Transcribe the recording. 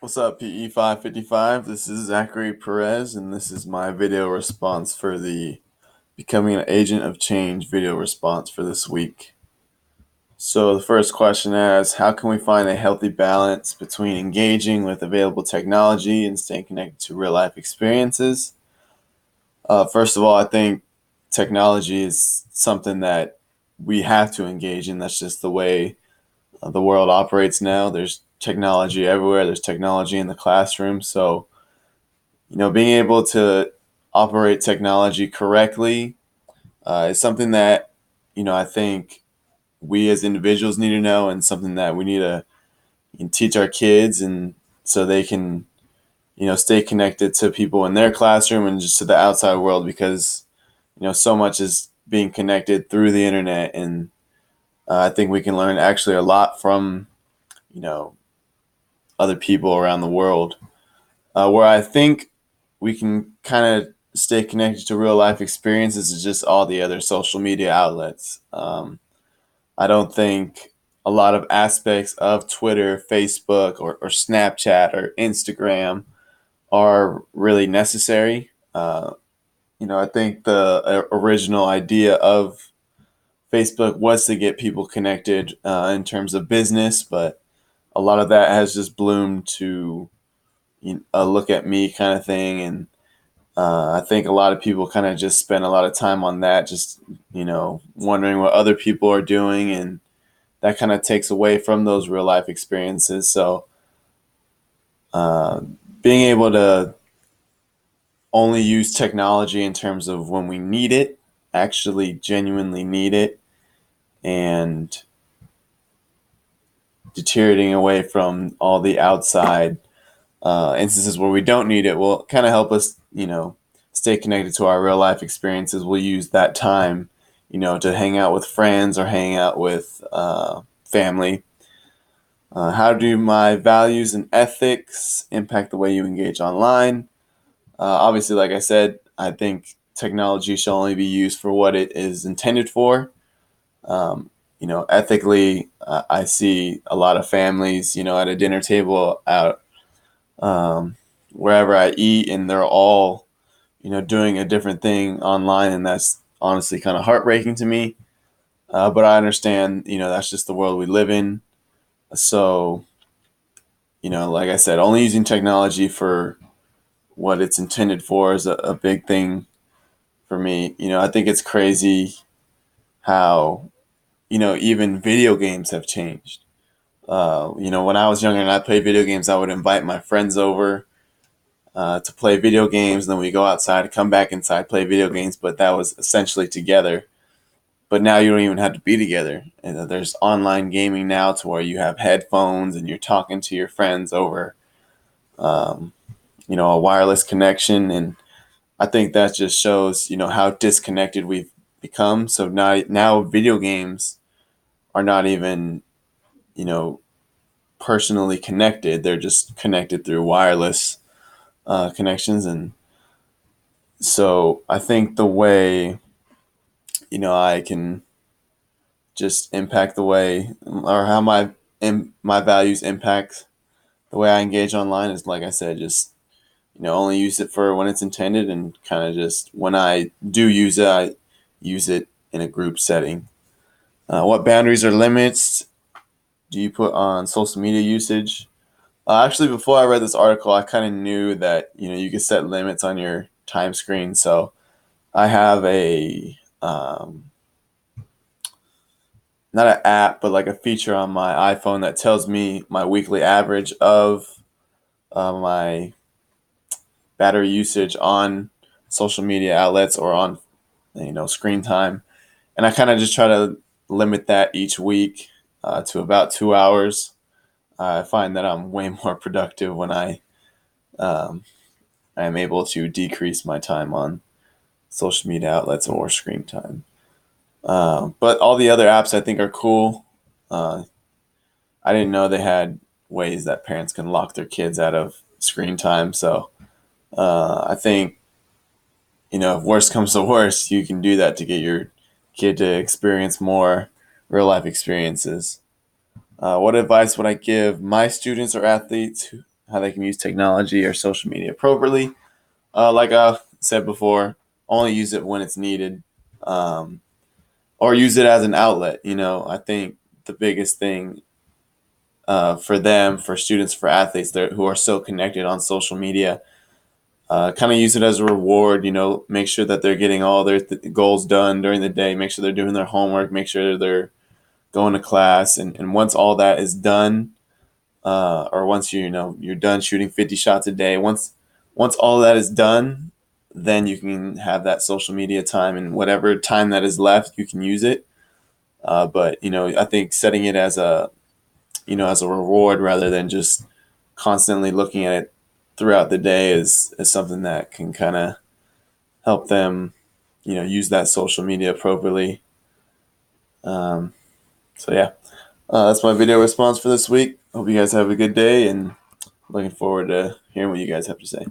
What's up, PE 555? This is Zachary Perez, and this is my video response for the Becoming an Agent of Change video response for this week. So, the first question asks, how can we find a healthy balance between engaging with available technology and staying connected to real life experiences? First of all, I think technology is something that we have to engage in. That's just the way the world operates now. There's technology everywhere, there's technology in the classroom. So, being able to operate technology correctly is something that, I think we as individuals need to know, and something that we need to teach our kids, and so they can, stay connected to people in their classroom and just to the outside world, because, so much is being connected through the internet. And I think we can learn actually a lot from, you know, other people around the world. Where I think we can kind of stay connected to real life experiences is just all the other social media outlets. I don't think a lot of aspects of Twitter, Facebook, or Snapchat or Instagram are really necessary. I think the original idea of Facebook was to get people connected in terms of business, but a lot of that has just bloomed to a look at me kind of thing. And I think a lot of people kind of just spend a lot of time on that, just, wondering what other people are doing. And that kind of takes away from those real life experiences. So uh, being able to only use technology in terms of when we need it, actually genuinely need it, and deteriorating away from all the outside instances where we don't need it will kind of help us, stay connected to our real life experiences. We'll use that time, to hang out with friends or hang out with family. How do my values and ethics impact the way you engage online? Obviously, like I said, I think technology should only be used for what it is intended for. Ethically, I see a lot of families, at a dinner table out wherever I eat, and they're all, doing a different thing online, and that's honestly kind of heartbreaking to me. But I understand, that's just the world we live in. So, like I said, only using technology for what it's intended for is a big thing for me. I think it's crazy how, even video games have changed. When I was younger and I played video games, I would invite my friends over to play video games. And then we go outside, come back inside, play video games. But that was essentially together. But now you don't even have to be together. And there's online gaming now to where you have headphones and you're talking to your friends over, um, a wireless connection. And I think that just shows, how disconnected we've become. So now video games are not even, you know, personally connected. They're just connected through wireless connections. And so I think the way, I can just impact the way, or how my values impact the way I engage online is, like I said, just, only use it for when it's intended, and kind of just when I do use it, I use it in a group setting. What boundaries or limits do you put on social media usage? Actually, before I read this article, I kind of knew that, you could set limits on your time screen. So I have a not an app, but like a feature on my iPhone that tells me my weekly average of my battery usage on social media outlets or on, screen time. And I kind of just try to limit that each week to about 2 hours. I find that I'm way more productive when um, I am able to decrease my time on social media outlets or screen time. But all the other apps I think are cool. Uh, I didn't know they had ways that parents can lock their kids out of screen time. So I think, if worst comes to worst, you can do that to get your kid to experience more real life experiences. What advice would I give my students or athletes how they can use technology or social media appropriately. Like I said before, only use it when it's needed, um, or use it as an outlet. I think the biggest thing for them, for students, for athletes who are so connected on social media, kind of use it as a reward. Make sure that they're getting all their goals done during the day. Make sure they're doing their homework. Make sure they're going to class. And once all that is done, or once you're done shooting 50 shots a day, once all that is done, then you can have that social media time, and whatever time that is left, you can use it. But I think setting it as a reward rather than just constantly looking at it throughout the day is something that can kind of help them, use that social media appropriately. Um, so yeah, that's my video response for this week. Hope you guys have a good day, and looking forward to hearing what you guys have to say.